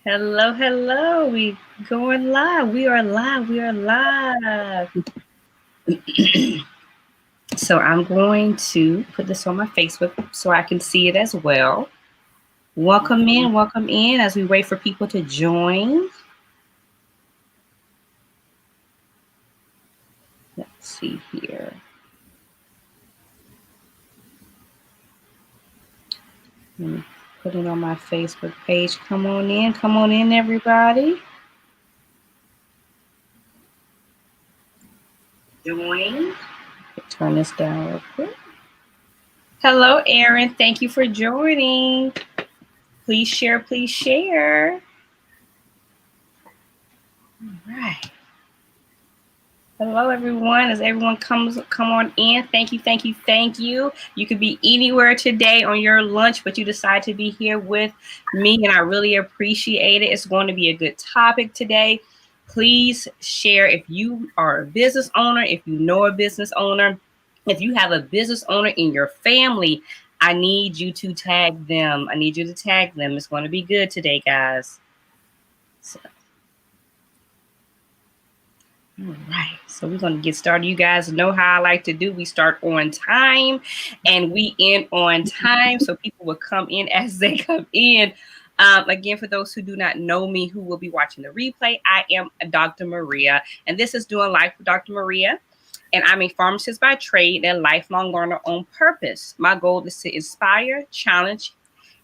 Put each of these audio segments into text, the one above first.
Hello, hello. We going live. We are live. We are live. So I'm going to put this on my Facebook so I can see it as well. Welcome in as we wait for people to join. Let's see here. Let me put it on my Facebook page. Come on in, everybody. Join. Turn this down real quick. Hello, Erin. Thank you for joining. Please share, please share. All right. Hello, everyone. As everyone come on in, thank you. You could be anywhere today on your lunch, but you decide to be here with me, and I really appreciate it. It's going to be a good topic today. Please share if you are a business owner, if you know a business owner, if you have a business owner in your family, I need you to tag them. I need you to tag them. It's going to be good today, guys. All right, so we're going to get started. You guys know how I like to do. We start on time and we end on time, so people will come in as they come in. Again, for those who do not know me, who will be watching the replay, I am Dr. Maria, and this is Doing Life with Dr. Maria. And I'm a pharmacist by trade and a lifelong learner on purpose. My goal is to inspire, challenge,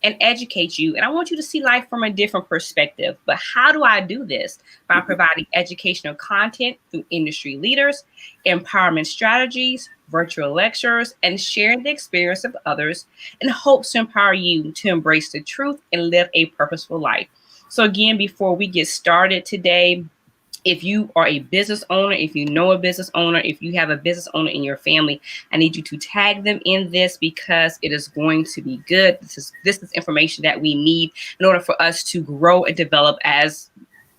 and educate you. And I want you to see life from a different perspective. But how do I do this? By providing educational content through industry leaders, empowerment strategies, virtual lectures, and sharing the experience of others in hopes to empower you to embrace the truth and live a purposeful life. So again, before we get started today, if you are a business owner, if you know a business owner, if you have a business owner in your family, I need you to tag them in this because it is going to be good. This is information that we need in order for us to grow and develop as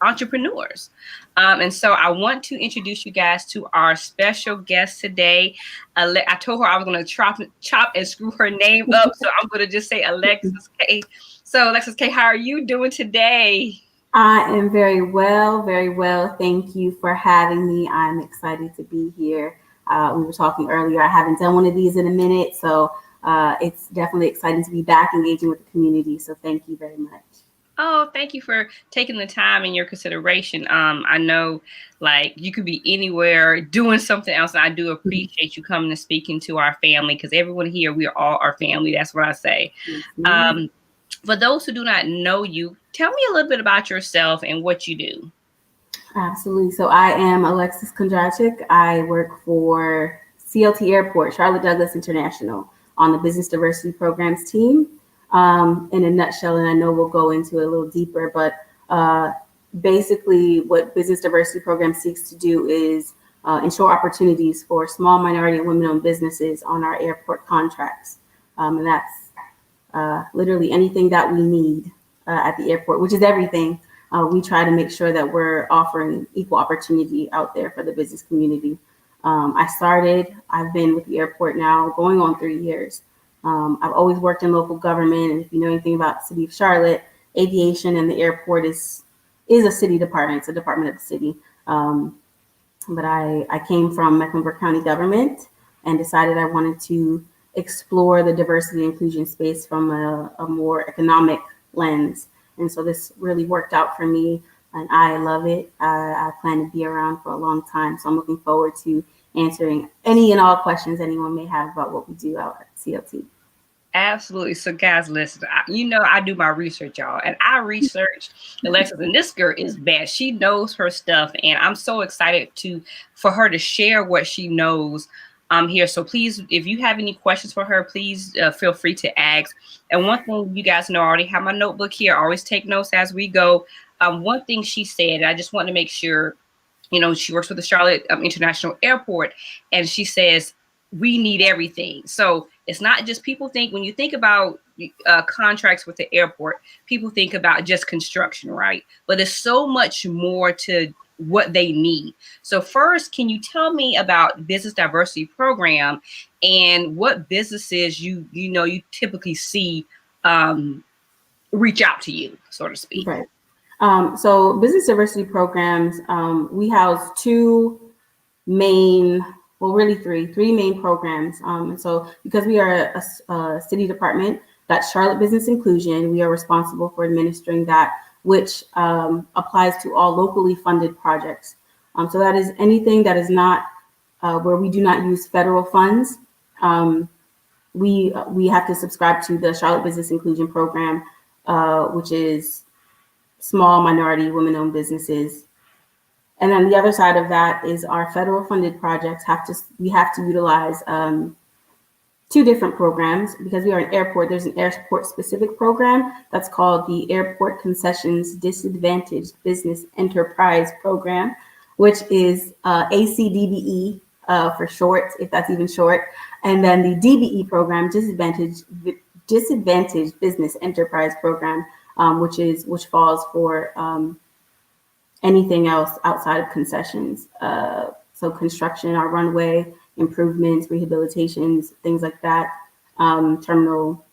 entrepreneurs. And so I want to introduce you guys to our special guest today. I told her I was going to chop and screw her name up, so I'm going to just say Alexis K. So Alexis K, how are you doing today? I am very well. Thank you for having me. I'm excited to be here. We were talking earlier. I haven't done one of these in a minute, so it's definitely exciting to be back engaging with the community. So thank you very much. Oh, thank you for taking the time and your consideration. I know like you could be anywhere doing something else. And I do appreciate you coming and speaking to our family because everyone here, we are all our family. That's what I say. Mm-hmm. For those who do not know you, tell me a little bit about yourself and what you do. Absolutely. So I am Alexis Kondratyk. I work for CLT Airport, Charlotte Douglas International, on the Business Diversity Programs team. In a nutshell, and I know we'll go into it a little deeper, but basically what Business Diversity Program seeks to do is ensure opportunities for small minority and women-owned businesses on our airport contracts. And that's literally anything that we need at the airport, which is everything. We try to make sure that we're offering equal opportunity out there for the business community. I've been with the airport now going on 3 years. I've always worked in local government, and if you know anything about the city of Charlotte, aviation and the airport is a city department. It's a department of the city. But I came from Mecklenburg County government and decided I wanted to explore the diversity and inclusion space from a more economic lens. And so this really worked out for me, and I love it. I plan to be around for a long time, so I'm looking forward to answering any and all questions anyone may have about what we do out at CLT. Absolutely. So guys, listen, I do my research, y'all, and I researched Alexis, and this girl is bad. She knows her stuff, and I'm so excited for her to share what she knows here. So please, if you have any questions for her, please feel free to ask. And one thing you guys know, I already have my notebook here. I always take notes as we go. One thing she said, I just want to make sure, she works with the Charlotte International Airport, and she says, we need everything. So it's not just people think when you think about contracts with the airport, people think about just construction, right? But there's so much more to what they need. So first, can you tell me about Business Diversity Program and what businesses you typically see reach out to you, so to speak? Right. So business diversity programs, we house two main, well, really three main programs. And so because we are a city department, that's Charlotte Business Inclusion, we are responsible for administering that, which applies to all locally funded projects. So that is anything that is not where we do not use federal funds. We have to subscribe to the Charlotte Business Inclusion Program, which is small minority women-owned businesses. And then the other side of that is our federal funded projects we have to utilize two different programs because we are an airport. There's an airport specific program that's called the Airport Concessions Disadvantaged Business Enterprise Program, which is ACDBE for short, if that's even short. And then the DBE program, Disadvantaged Business Enterprise Program, which falls for anything else outside of concessions. So construction, our runway improvements, rehabilitations, things like that. Some terminal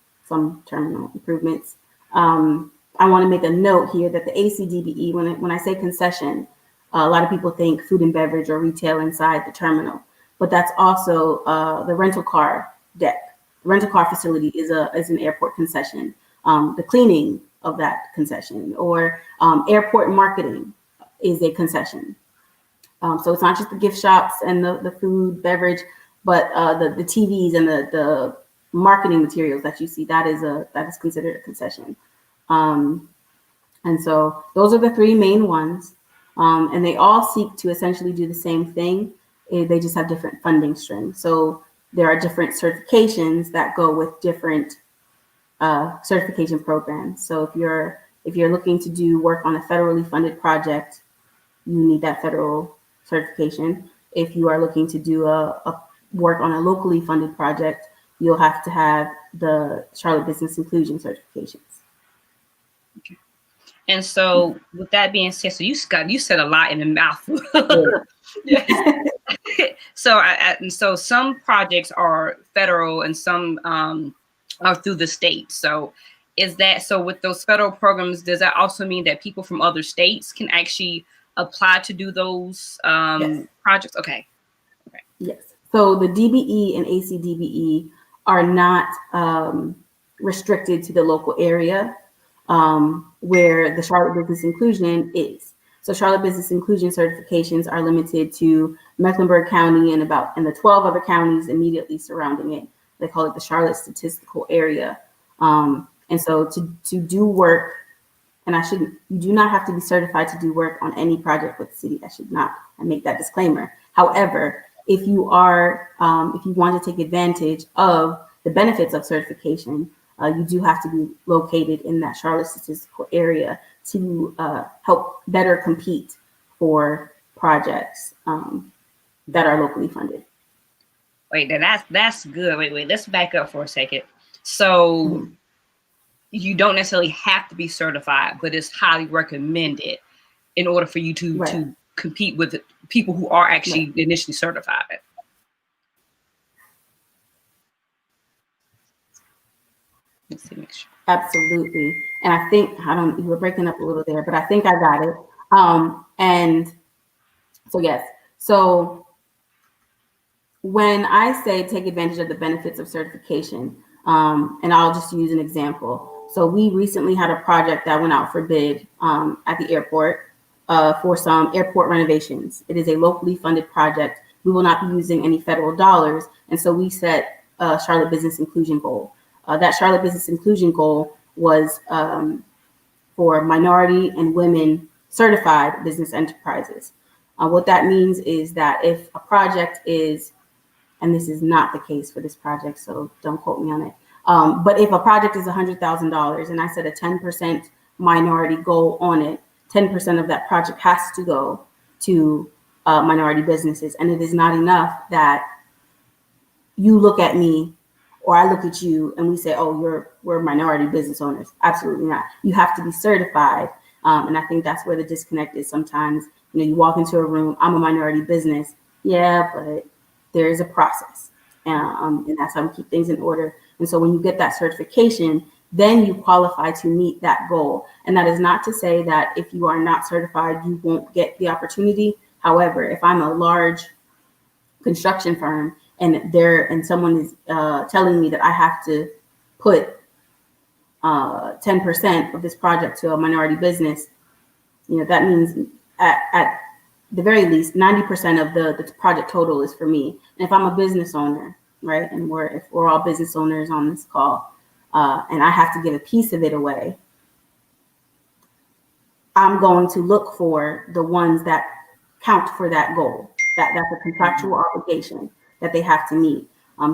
improvements. I want to make a note here that the ACDBE, when I say concession, a lot of people think food and beverage or retail inside the terminal, but that's also the rental car deck. The rental car facility is an airport concession. The cleaning of that concession, or airport marketing is a concession. So it's not just the gift shops and the food, beverage, but the TVs and the marketing materials that you see, that is considered a concession. And so those are the three main ones. And they all seek to essentially do the same thing. They just have different funding streams. So there are different certifications that go with different certification programs. So if you're looking to do work on a federally funded project, you need that federal certification. If you are looking to do a work on a locally funded project, you'll have to have the Charlotte Business Inclusion certifications. Okay. And so with that being said, so you said a lot in the mouthful. So some projects are federal and some are through the state. So with those federal programs, does that also mean that people from other states can actually apply to do those Yes. projects? Okay. Yes. So the DBE and ACDBE are not restricted to the local area where the Charlotte Business Inclusion is. So Charlotte Business Inclusion certifications are limited to Mecklenburg County and the 12 other counties immediately surrounding it. They call it the Charlotte Statistical Area. And so to do work, and you do not have to be certified to do work on any project with the city. I make that disclaimer. However, if you want to take advantage of the benefits of certification, you do have to be located in that Charlotte statistical area to help better compete for projects that are locally funded. Wait, that's good. Wait, let's back up for a second. So you don't necessarily have to be certified, but it's highly recommended in order for you to compete with people who are actually initially certified. Let's see, make sure. Absolutely. And I think, you were breaking up a little there, but I think I got it. And so, yes. So when I say take advantage of the benefits of certification, and I'll just use an example. So we recently had a project that went out for bid at the airport for some airport renovations. It is a locally funded project. We will not be using any federal dollars. And so we set a Charlotte Business Inclusion goal. That Charlotte Business Inclusion goal was for minority and women certified business enterprises. What that means is that if a project is, and this is not the case for this project, so don't quote me on it, but if a project is $100,000 and I set a 10% minority goal on it, 10% of that project has to go to minority businesses. And it is not enough that you look at me or I look at you and we say, oh, we're minority business owners. Absolutely not. You have to be certified. And I think that's where the disconnect is sometimes. You walk into a room, I'm a minority business. Yeah, but there's a process. And that's how we keep things in order. And so when you get that certification, then you qualify to meet that goal. And that is not to say that if you are not certified, you won't get the opportunity. However, if I'm a large construction firm and someone is telling me that I have to put 10% of this project to a minority business, that means at the very least 90% of the project total is for me. And if I'm a business owner, right, and if we're all business owners on this call, and I have to give a piece of it away, I'm going to look for the ones that count for that goal. That's a contractual obligation that they have to meet.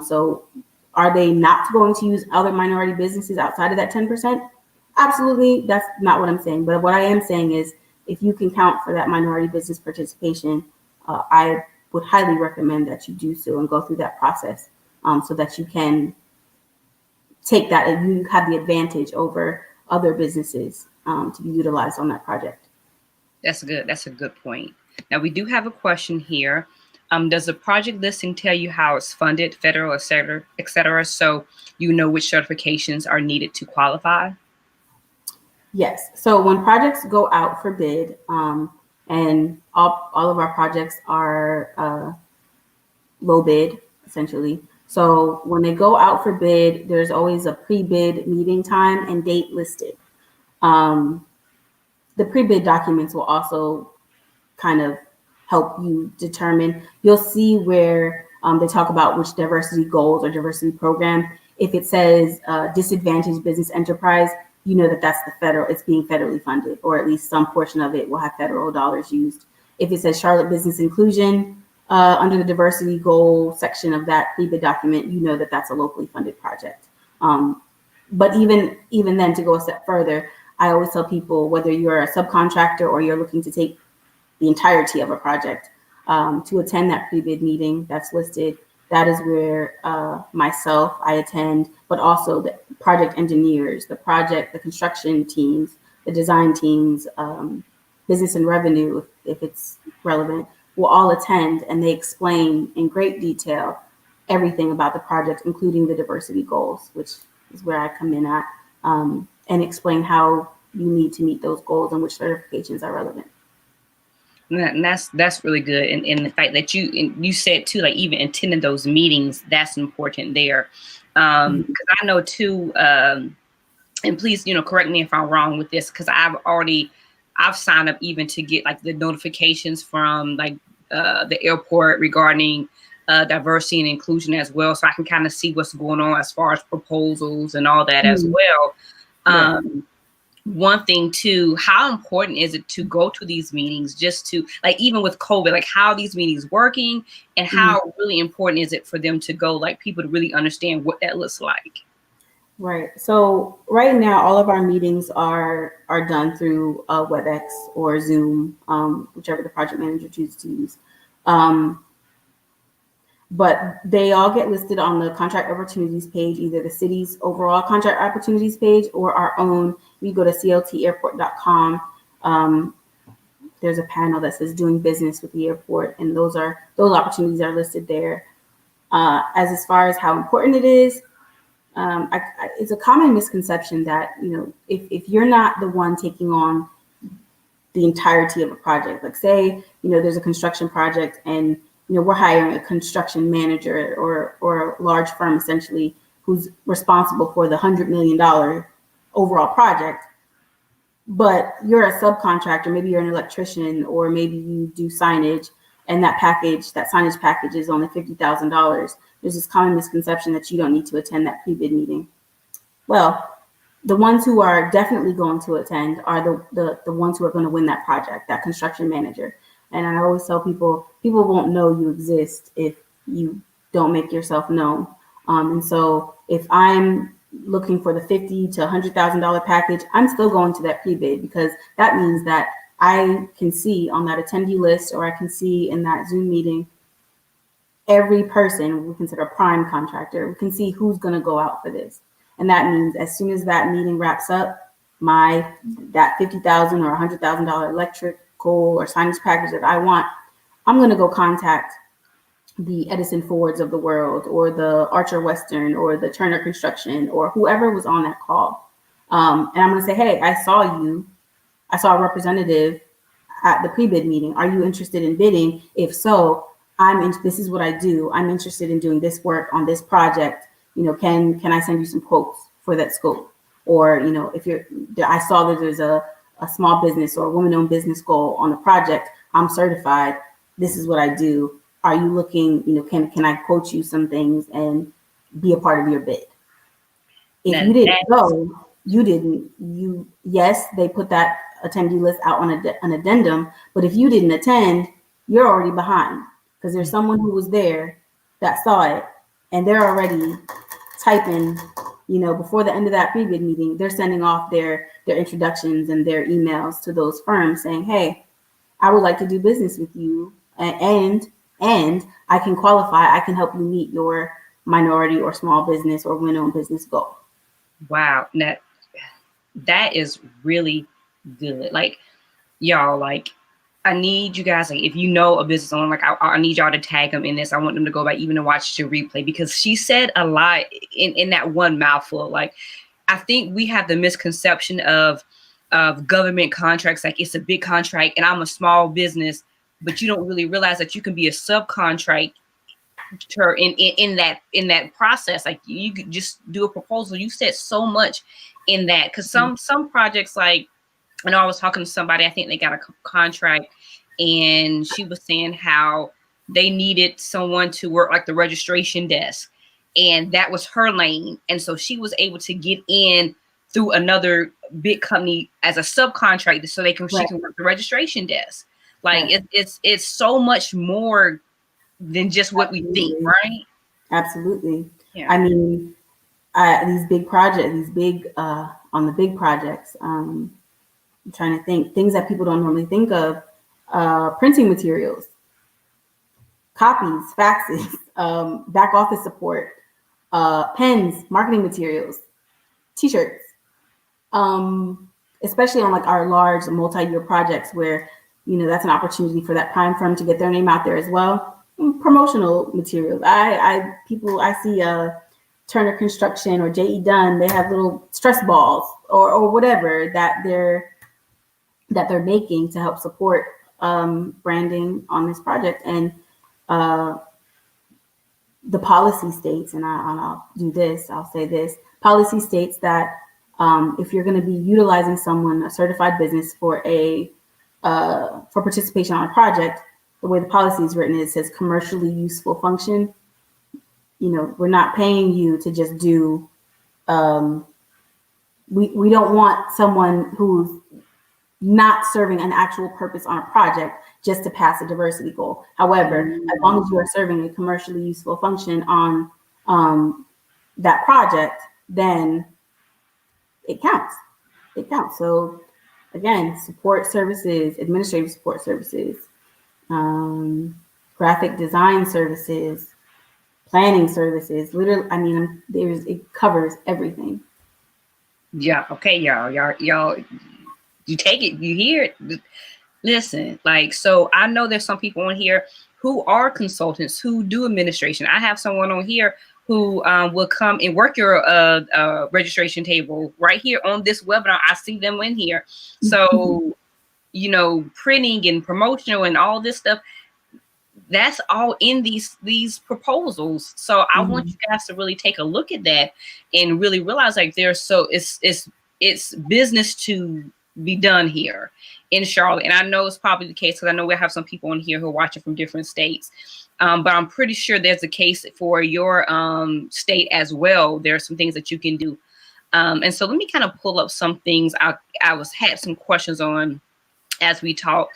So are they not going to use other minority businesses outside of that 10%? Absolutely, that's not what I'm saying. But what I am saying is, if you can count for that minority business participation, I would highly recommend that you do so and go through that process, so that you can take that and you have the advantage over other businesses to be utilized on that project. That's good. That's a good point. Now we do have a question here. Does the project listing tell you how it's funded, federal, et cetera, so you know which certifications are needed to qualify? Yes. So when projects go out for bid, and all of our projects are low bid, essentially. So when they go out for bid, there's always a pre-bid meeting time and date listed. The pre-bid documents will also kind of help you determine. You'll see where they talk about which diversity goals or diversity program. If it says disadvantaged business enterprise, you know that that's it's being federally funded, or at least some portion of it will have federal dollars used. If it says Charlotte Business Inclusion under the diversity goal section of that pre-bid document, you know that that's a locally funded project. But even then, to go a step further, I always tell people, whether you're a subcontractor or you're looking to take the entirety of a project, to attend that pre-bid meeting that's listed. That is where I attend, but also the project engineers, the construction teams, the design teams, business and revenue, if it's relevant, will all attend, and they explain in great detail everything about the project, including the diversity goals, which is where I come in at, and explain how you need to meet those goals and which certifications are relevant. And that's really good. And the fact that you said too, like even attending those meetings, that's important there. Because I know too, and please, correct me if I'm wrong with this, because I've signed up even to get like the notifications from like the airport regarding diversity and inclusion as well. So I can kind of see what's going on as far as proposals and all that as well. One thing too, how important is it to go to these meetings, just to, like, even with COVID, like how these meetings working, and how really important is it for them to go, like people to really understand what that looks like? Right. So right now, all of our meetings are done through WebEx or Zoom, whichever the project manager chooses to use. But they all get listed on the contract opportunities page, either the city's overall contract opportunities page or our own. We go to cltairport.com. There's a panel that says doing business with the airport, and those opportunities are listed there. As far as how important it is, it's a common misconception that, if you're not the one taking on the entirety of a project, like say, there's a construction project and we're hiring a construction manager or a large firm essentially who's responsible for the $100 million overall project, but you're a subcontractor, maybe you're an electrician, or maybe you do signage, and that signage package is only $50,000. There's this common misconception that you don't need to attend that pre-bid meeting. Well, the ones who are definitely going to attend are the ones who are going to win that project, that construction manager. And I always tell people won't know you exist if you don't make yourself known. And so if I'm looking for the $50,000 to $100,000 package, I'm still going to that pre-bid, because that means that I can see on that attendee list, or I can see in that Zoom meeting, every person we consider a prime contractor. We can see who's going to go out for this. And that means as soon as that meeting wraps up, that $50,000 or $100,000 electrical or signage package that I want, I'm going to go contact the Edison Fords of the world, or the Archer Western, or the Turner Construction, or whoever was on that call. And I'm going to say, hey, I saw a representative at the pre-bid meeting. Are you interested in bidding? If so, this is what I do. I'm interested in doing this work on this project. Can I send you some quotes for that scope? Or, I saw that there's a small business or a woman-owned business goal on the project. I'm certified. This is what I do. Are you looking, can I quote you some things and be a part of your bid? If you didn't go, yes, they put that attendee list out on an addendum, but if you didn't attend, you're already behind because there's someone who was there that saw it and they're already typing, before the end of that pre-bid meeting, they're sending off their introductions and their emails to those firms saying, hey, I would like to do business with you and I can qualify, I can help you meet your minority or small business or women-owned business goal. Wow, that is really good. Like, y'all, like, I need you guys, like, if you know a business owner, like, I need y'all to tag them in this. I want them to go back even and watch the replay because she said a lot in that one mouthful. Like, I think we have the misconception of government contracts, like it's a big contract and I'm a small business, but you don't really realize that you can be a subcontract in that process. Like you could just do a proposal. You said so much in that because some projects, like I know I was talking to somebody, I think they got a contract and she was saying how they needed someone to work like the registration desk and that was her lane, and so she was able to get in through another big company as a subcontractor so she can work the registration desk. Like it's so much more than just what we think, right? Absolutely. Yeah. I mean, these big projects, on the big projects, I'm trying to think, things that people don't normally think of, printing materials, copies, faxes, back office support, pens, marketing materials, t-shirts, especially on like our large multi-year projects where, that's an opportunity for that prime firm to get their name out there as well. Promotional materials. I see Turner Construction or J.E. Dunn, they have little stress balls or whatever that they're making to help support branding on this project. And the policy states, and I'll say this, policy states that if you're going to be utilizing a certified business for participation on a project, the way the policy is written, it says commercially useful function. We're not paying you to just do, we don't want someone who's not serving an actual purpose on a project just to pass a diversity goal. However, as long as you are serving a commercially useful function on that project, then it counts. It counts. So again, support services, administrative support services, graphic design services, planning services. Literally, I mean, it covers everything. Yeah. Okay, y'all. You take it. You hear it. Listen, like, so I know there's some people on here who are consultants who do administration. I have someone on here who will come and work your registration table right here on this webinar. I see them in here. So, printing and promotional and all this stuff, that's all in these proposals. So I want you guys to really take a look at that and really realize like it's business to be done here in Charlotte. And I know it's probably the case because I know we have some people in here who are watching from different states. But I'm pretty sure there's a case for your state as well. There are some things that you can do. And so let me kind of pull up some things I had some questions on as we talk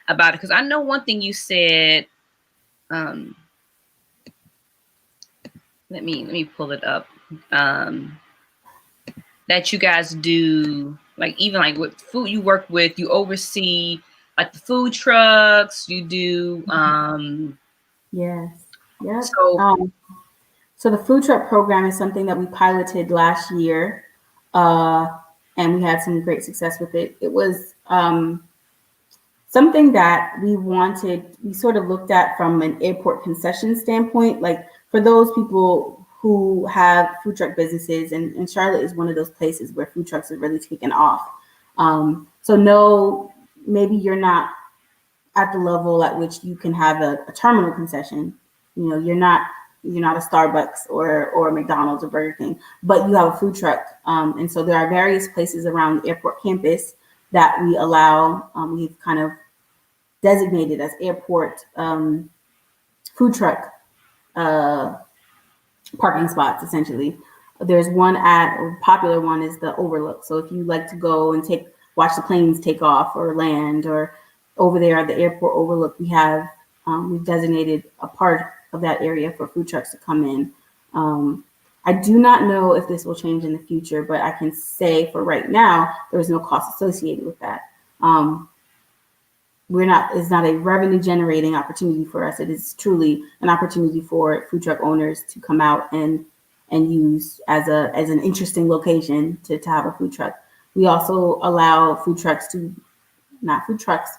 about it. Because I know one thing you said, let me pull it up, that you guys do, like, even like with food, you oversee like the food trucks, you do, yes. Yeah. So the food truck program is something that we piloted last year, and we had some great success with it. It was something that we sort of looked at from an airport concession standpoint, like for those people who have food truck businesses, and Charlotte is one of those places where food trucks are really taken off. So no, maybe you're not at the level at which you can have a terminal concession. You know, you're not a Starbucks or a McDonald's or Burger King, but you have a food truck. And so there are various places around the airport campus that we allow, we've kind of designated as airport food truck parking spots, essentially. There's one a popular one is the Overlook. So if you like to go and watch the planes take off or land, or over there at the airport Overlook, we've designated a part of that area for food trucks to come in. I do not know if this will change in the future, but I can say for right now, there is no cost associated with that. It's not a revenue generating opportunity for us. It is truly an opportunity for food truck owners to come out and use as an interesting location to have a food truck. We also allow food trucks not food trucks,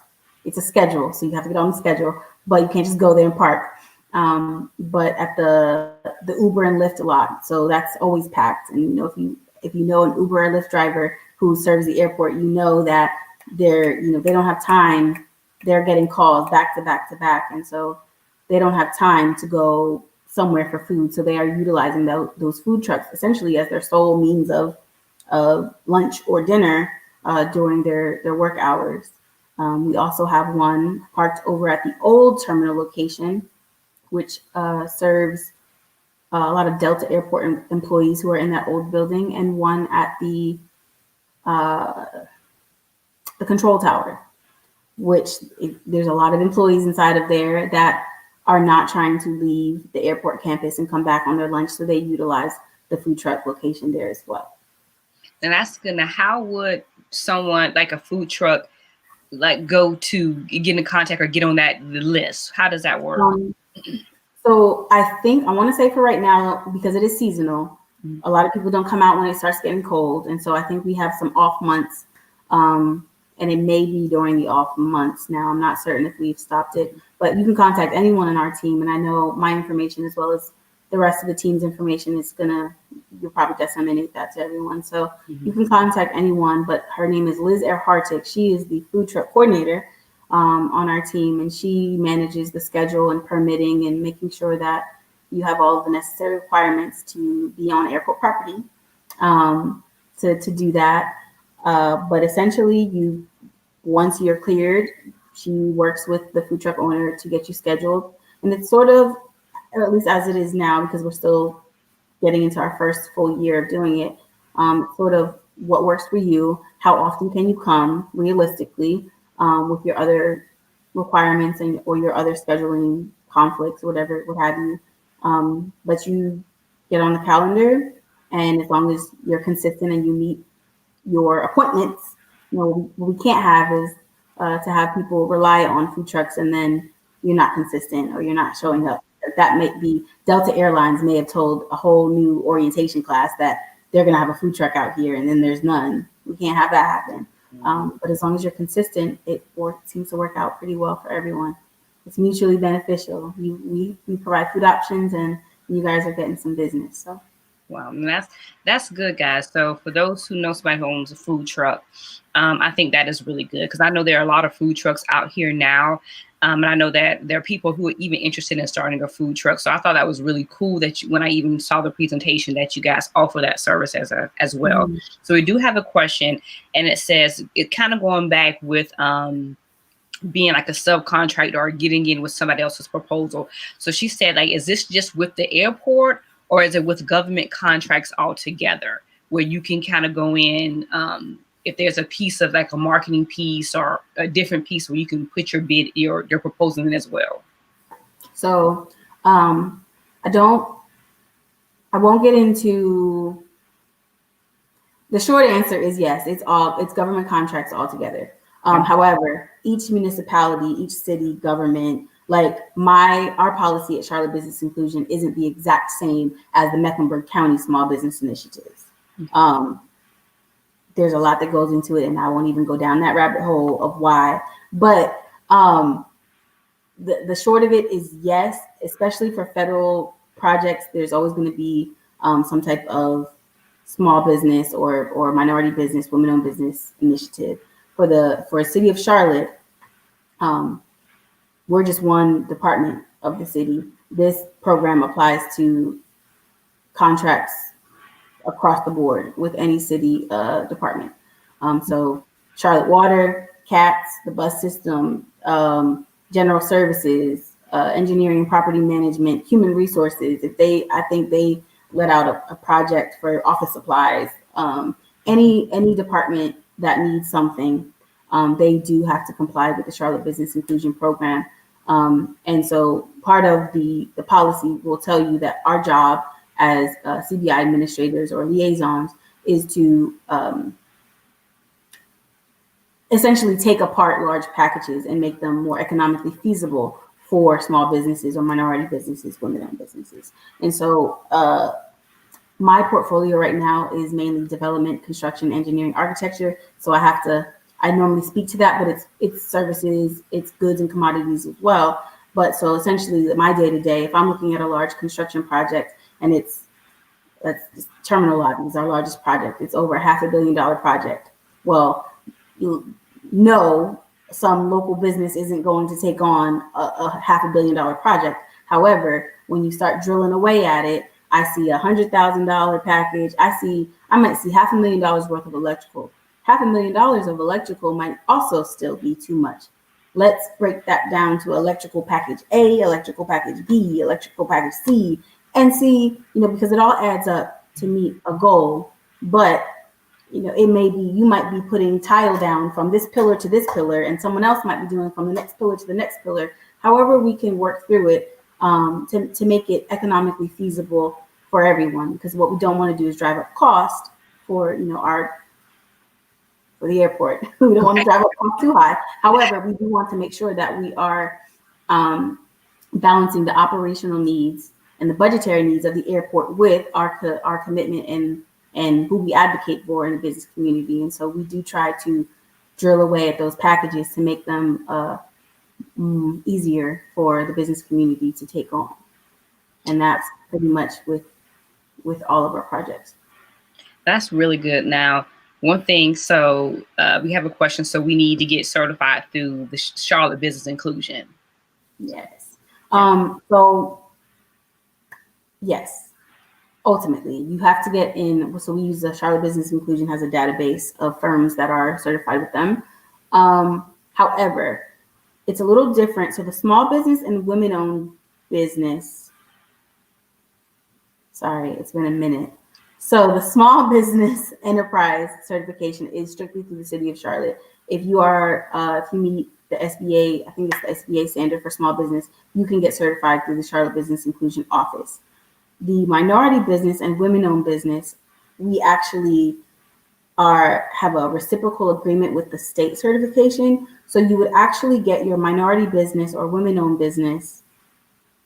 it's a schedule. So you have to get on the schedule, but you can't just go there and park. But at the Uber and Lyft a lot. So that's always packed. And, you know, if you know an Uber or Lyft driver who serves the airport, you know that they don't have time. They're getting calls back to back to back. And so they don't have time to go somewhere for food. So they are utilizing those food trucks essentially as their sole means of lunch or dinner during their work hours. We also have one parked over at the old terminal location, which serves a lot of Delta Airport employees who are in that old building, and one at the control tower, which there's a lot of employees inside of there that are not trying to leave the airport campus and come back on their lunch, so they utilize the food truck location there as well. And that's good. Now, how would someone like a food truck go to get in contact or get on that list? How does that work? So I want to say for right now, because it is seasonal, a lot of people don't come out when it starts getting cold. And so I think we have some off months, and it may be during the off months. Now, I'm not certain if we've stopped it, but you can contact anyone in our team. And I know my information as well as the rest of the team's information you'll probably disseminate that to everyone. So you can contact anyone, but her name is Liz Erhartic. She is the food truck coordinator on our team, and she manages the schedule and permitting and making sure that you have all of the necessary requirements to be on airport property to do that. But essentially, once you're cleared, she works with the food truck owner to get you scheduled. And it's sort of, or at least as it is now, because we're still getting into our first full year of doing it, sort of what works for you, how often can you come realistically, with your other requirements or your other scheduling conflicts, what have you. But you get on the calendar, and as long as you're consistent and you meet your appointments, what we can't have is to have people rely on food trucks and then you're not consistent or you're not showing up. That may be Delta Airlines may have told a whole new orientation class that they're going to have a food truck out here, and then there's none. We can't have that happen. But as long as you're consistent, it seems to work out pretty well for everyone. It's mutually beneficial. We provide food options, and you guys are getting some business. So, wow, and that's good, guys. So for those who know somebody who owns a food truck, I think that is really good, because I know there are a lot of food trucks out here now. And I know that there are people who are even interested in starting a food truck. So I thought that was really cool that when I even saw the presentation that you guys offer that service as well. So we do have a question, and it says, it kind of going back with being like a subcontractor or getting in with somebody else's proposal. So she said, is this just with the airport, or is it with government contracts altogether, where you can kind of go in, if there's a piece of a marketing piece or a different piece where you can put your bid, your proposal in as well? So I won't get into, the short answer is yes, it's government contracts altogether. However, each municipality, each city government, our policy at Charlotte Business Inclusion isn't the exact same as the Mecklenburg County Small Business Initiatives. There's a lot that goes into it, and I won't even go down that rabbit hole of why. But the short of it is yes, especially for federal projects, there's always going to be some type of small business or minority business, women-owned business initiative. For the city of Charlotte, we're just one department of the city. This program applies to contracts across the board with any city department. So Charlotte Water, CATS, the bus system, general services, engineering, property management, human resources. I think they let out a project for office supplies. Any department that needs something, they do have to comply with the Charlotte Business Inclusion Program. And so part of the policy will tell you that our job as CBI administrators or liaisons is to essentially take apart large packages and make them more economically feasible for small businesses or minority businesses, women-owned businesses. And so my portfolio right now is mainly development, construction, engineering, architecture. So I normally speak to that, but it's services, it's goods and commodities as well. But so essentially my day-to-day, if I'm looking at a large construction project and that's Terminal Lobby is our largest project. It's over $500 million project. Well, you know, some local business isn't going to take on a $500 million project. However, when you start drilling away at it, I see $100,000 package. I might see $500,000 worth of electrical. $500,000 of electrical might also still be too much. Let's break that down to electrical package A, electrical package B, electrical package C, and see, because it all adds up to meet a goal. But it may be, you might be putting tile down from this pillar to this pillar, and someone else might be doing from the next pillar to the next pillar. However, we can work through it to make it economically feasible for everyone, because what we don't want to do is drive up cost for the airport. We don't want to drive up cost too high. However, we do want to make sure that we are balancing the operational needs and the budgetary needs of the airport with our commitment and who we advocate for in the business community. And so we do try to drill away at those packages to make them easier for the business community to take on. And that's pretty much with all of our projects. That's really good. Now, one thing, so we have a question. So we need to get certified through the Charlotte Business Inclusion. Yes. So yes, ultimately you have to get in. So we use the Charlotte Business Inclusion has a database of firms that are certified with them. However, it's a little different. So the small business and women-owned business, sorry, it's been a minute. So the small business enterprise certification is strictly through the city of Charlotte. If you meet the SBA, I think it's the SBA standard for small business, you can get certified through the Charlotte Business Inclusion Office. The minority business and women-owned business, we actually have a reciprocal agreement with the state certification. So you would actually get your minority business or women-owned business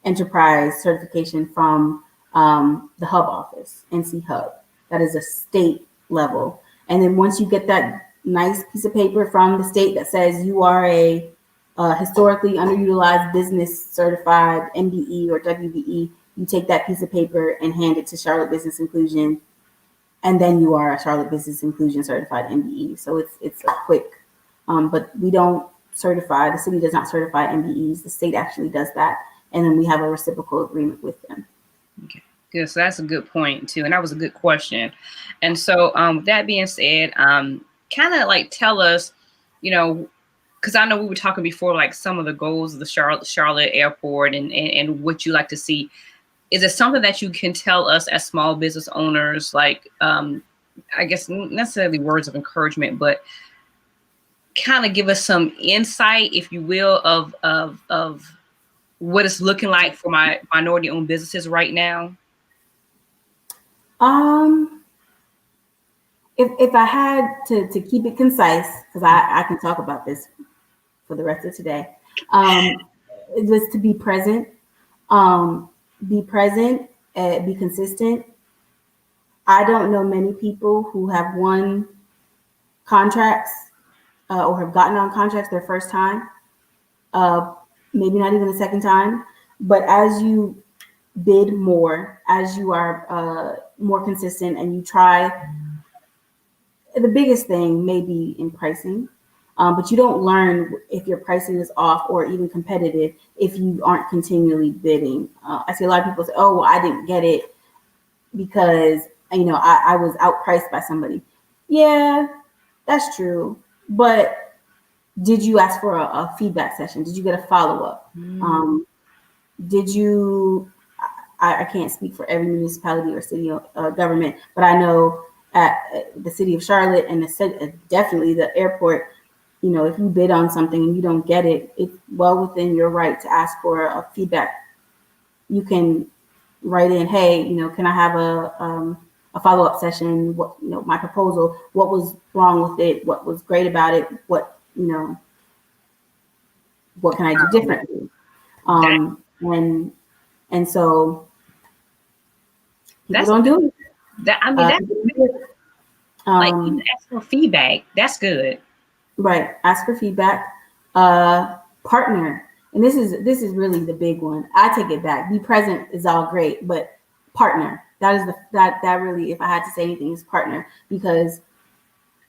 enterprise certification from the Hub office, NC Hub. That is a state level. And then once you get that nice piece of paper from the state that says you are a historically underutilized business certified MBE or WBE, you take that piece of paper and hand it to Charlotte Business Inclusion, and then you are a Charlotte Business Inclusion certified MBE. So it's a quick, but we don't certify, the city does not certify MBEs, the state actually does that. And then we have a reciprocal agreement with them. Okay, good. So that's a good point too. And that was a good question. And so with that being said, kind of like tell us, because I know we were talking before, like some of the goals of the Charlotte Airport and what you like to see. Is it something that you can tell us as small business owners, like, I guess not necessarily words of encouragement, but kind of give us some insight, if you will, of what it's looking like for my minority-owned businesses right now? If I had to keep it concise, because I can talk about this for the rest of today, it was to be present. Be consistent. I don't know many people who have won contracts or have gotten on contracts their first time, maybe not even the second time. But as you bid more as you are more consistent and you try. The biggest thing may be in pricing, but you don't learn if your pricing is off or even competitive if you aren't continually bidding. I see a lot of people say, oh, well, I didn't get it because, I was outpriced by somebody. Yeah, that's true. But did you ask for a feedback session? Did you get a follow-up? Did you, I can't speak for every municipality or city government, but I know at the city of Charlotte and definitely the airport, if you bid on something and you don't get it, it's well within your right to ask for a feedback. You can write in, hey, can I have a follow-up session? What, my proposal, what was wrong with it? What was great about it? What can I do differently? And so people don't do it. Like even ask for feedback. That's good. Right. Ask for feedback. Partner. And this is really the big one. I take it back. Be present is all great, but partner. That is that really, if I had to say anything, is partner. Because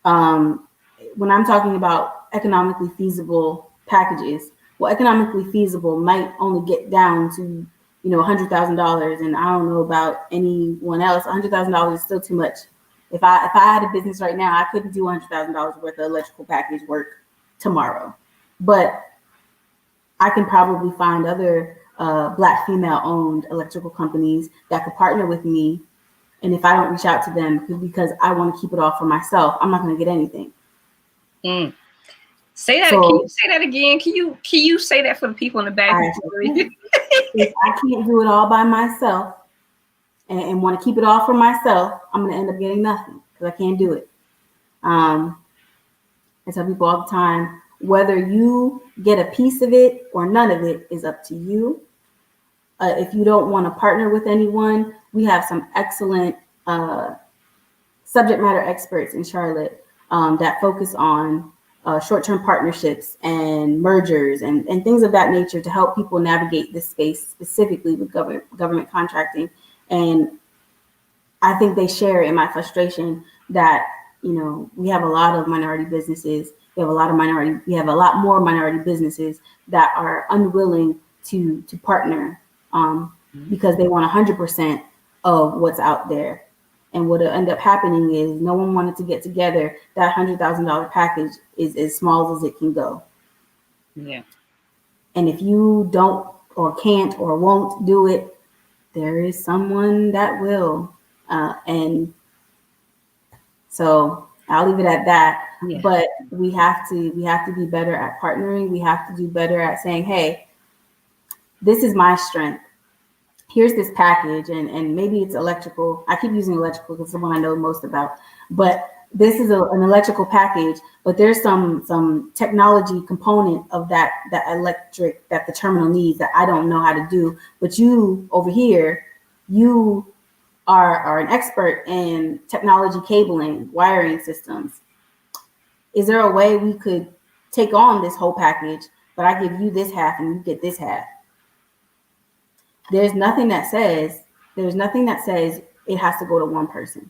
when I'm talking about economically feasible packages, well, economically feasible might only get down to $100,000, and I don't know about anyone else. $100,000 is still too much. If I had a business right now, I couldn't do $100,000 worth of electrical package work tomorrow, but I can probably find other Black female-owned electrical companies that could partner with me. And if I don't reach out to them because I want to keep it all for myself, I'm not going to get anything. Say that. So, can you say that again? Can you say that for the people in the back? If I can't do it all by myself and want to keep it all for myself, I'm going to end up getting nothing because I can't do it. I tell people all the time, whether you get a piece of it or none of it is up to you. If you don't want to partner with anyone, we have some excellent subject matter experts in Charlotte that focus on short-term partnerships and mergers and things of that nature to help people navigate this space, specifically with government contracting. And I think they share in my frustration that, we have a lot of minority businesses. We have a lot more minority businesses that are unwilling to partner because they want 100% of what's out there. And what will end up happening is no one wanted to get together. That $100,000 package is as small as it can go. Yeah. And if you don't or can't or won't do it, there is someone that will. And so I'll leave it at that. Yeah. But we have to be better at partnering. We have to do better at saying, hey, this is my strength. Here's this package, and maybe it's electrical. I keep using electrical because it's the one I know most about. But this is an electrical package, but there's some technology component of that electric that the terminal needs that I don't know how to do. But you over here, you are an expert in technology cabling, wiring systems. Is there a way we could take on this whole package, but I give you this half and you get this half? There's nothing that says it has to go to one person.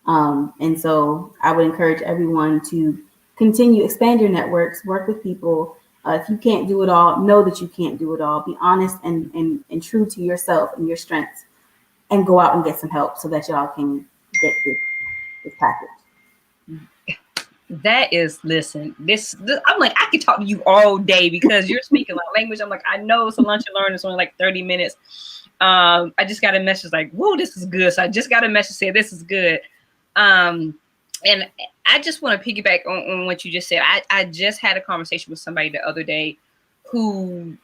And so I would encourage everyone to continue, expand your networks, work with people. If you can't do it all, know that you can't do it all. Be honest and true to yourself and your strengths, and go out and get some help so that y'all can get this package. That is, listen, this I'm like, I could talk to you all day because you're speaking my language. I'm like, I know it's a lunch and learn. It's only like 30 minutes. I just got a message like, whoa, this is good. So I just got a message saying this is good. And I just want to piggyback on what you just said. I just had a conversation with somebody the other day who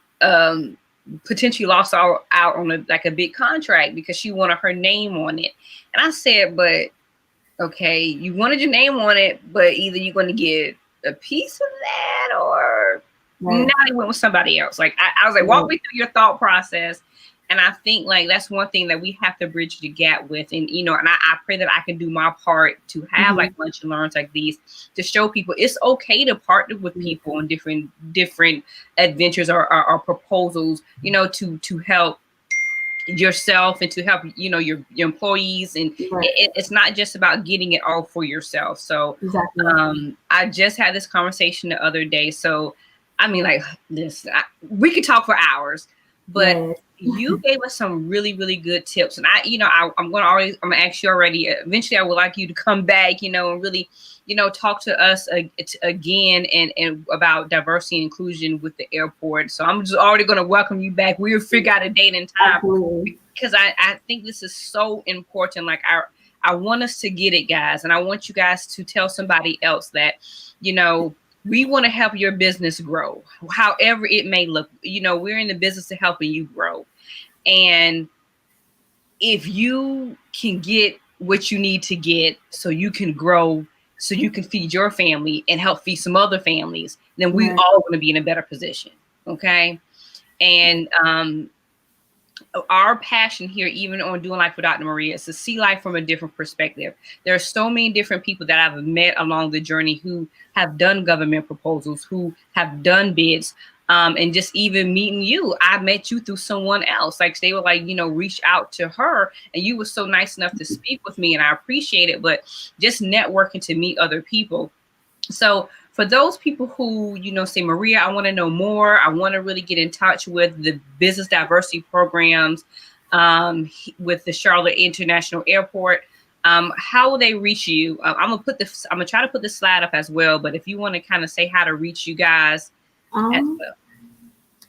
potentially lost out on a big contract because she wanted her name on it. And I said, but okay, you wanted your name on it, but either you're going to get a piece of that or now you went with somebody else. Like I was like, walk me through your thought process. And I think like that's one thing that we have to bridge the gap with. And, and I pray that I can do my part to have like lunch and learns like these to show people it's okay to partner with people on different adventures or proposals, to help, yourself and to help, your employees. And Right. it's not just about getting it all for yourself. So Exactly. I just had this conversation the other day. So, I mean, like this, we could talk for hours, but Yes. you gave us some really, really good tips. And I'm going to ask you already, eventually I would like you to come back, and really, talk to us again and about diversity and inclusion with the airport. So I'm just already going to welcome you back. We'll figure out a date and time. Absolutely. Because I think this is so important. Like I want us to get it, guys. And I want you guys to tell somebody else that, we want to help your business grow, however it may look. We're in the business of helping you grow. And if you can get what you need to get so you can grow, so you can feed your family and help feed some other families, then we all going to be in a better position. Okay. And our passion here, even on Doing Life with Dr. Maria, is to see life from a different perspective. There are so many different people that I've met along the journey who have done government proposals, who have done bids, and just even meeting you. I met you through someone else. Like they were like, reach out to her, and you were so nice enough to speak with me, and I appreciate it. But just networking to meet other people. So for those people who, say, Maria, I want to know more, I want to really get in touch with the business diversity programs with the Charlotte International Airport, how will they reach you? I'm gonna try to put the slide up as well, but if you want to kind of say how to reach you guys as well.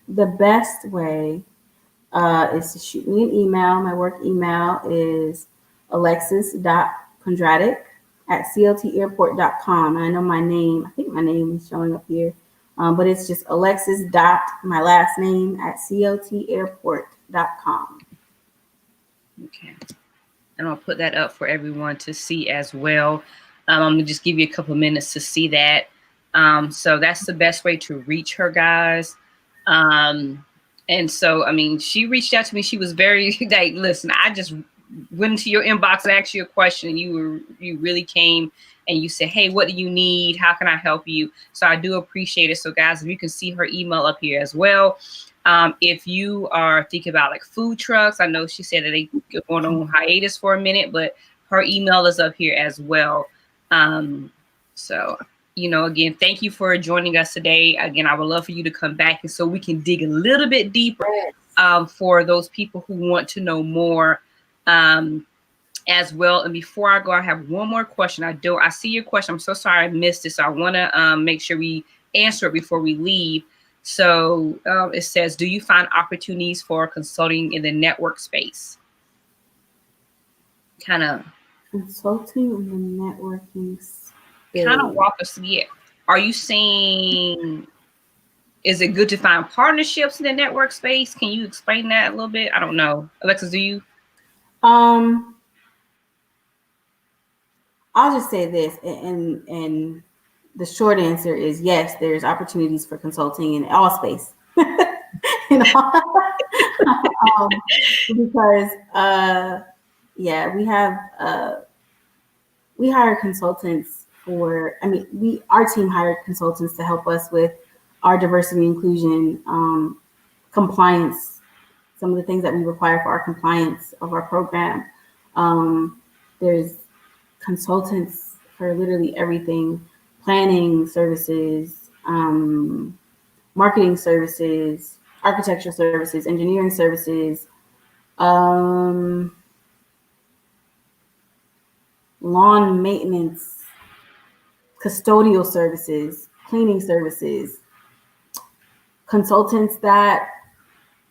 The best way is to shoot me an email. My work email is alexis.kondratyk@cltairport.com. And I know I think my name is showing up here, but it's just Alexis my last name @cltairport.com. Okay. And I'll put that up for everyone to see as well. I'm gonna just give you a couple of minutes to see that. So that's the best way to reach her, guys. And so, I mean, she reached out to me. She was very like, listen, I just went into your inbox and asked you a question, and you really came and you said, hey, what do you need? How can I help you? So I do appreciate it. So guys, if you can see her email up here as well. If you are thinking about like food trucks, I know she said that they are going on hiatus for a minute, but her email is up here as well. So, again, thank you for joining us today. Again, I would love for you to come back and so we can dig a little bit deeper for those people who want to know more as well. And before I go, I have one more question. I see your question. I'm so sorry I missed it. So I want to make sure we answer it before we leave. So it says, do you find opportunities for consulting in the network space? Kind of consulting in the networking space. Kind of walk us through it. Are you saying, is it good to find partnerships in the network space? Can you explain that a little bit? I don't know. Alexis, do you? I'll just say this, and the short answer is yes, there's opportunities for consulting in all space. Because we hire consultants our team hired consultants to help us with our diversity and inclusion compliance, some of the things that we require for our compliance of our program. There's consultants for literally everything: planning services, marketing services, architecture services, engineering services, lawn maintenance, custodial services, cleaning services, consultants that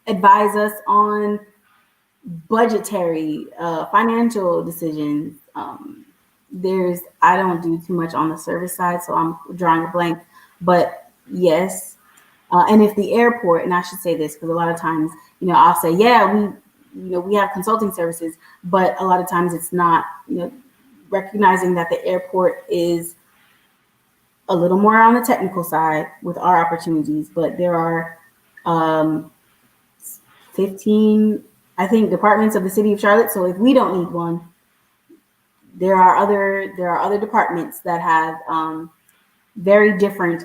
advise us on budgetary, financial decisions. I don't do too much on the service side, so I'm drawing a blank, but yes. And if the airport, and I should say this, because a lot of times, I'll say, yeah, we have consulting services, but a lot of times it's not, recognizing that the airport is a little more on the technical side with our opportunities, but there are 15, I think, departments of the city of Charlotte. So if we don't need one, there are other departments that have very different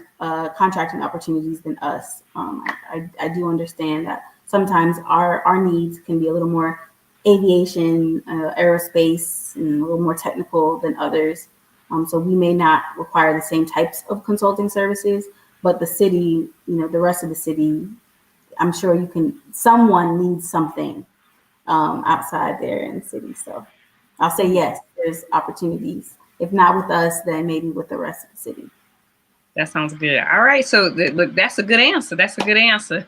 contracting opportunities than us. I do understand that sometimes our needs can be a little more aviation, aerospace, and a little more technical than others. So we may not require the same types of consulting services, but the city, the rest of the city, I'm sure someone needs something outside there in the city. So I'll say yes, there's opportunities. If not with us, then maybe with the rest of the city. That sounds good. All right. So look, that's a good answer. That's a good answer.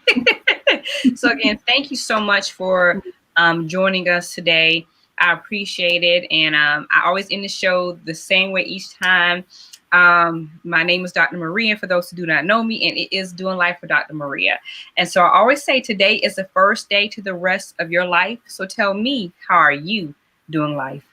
So again, thank you so much for joining us today. I appreciate it. And I always end the show the same way each time. My name is Dr. Maria, for those who do not know me, and it is Doing Life for Dr. Maria. And so I always say today is the first day to the rest of your life. So tell me, how are you doing life?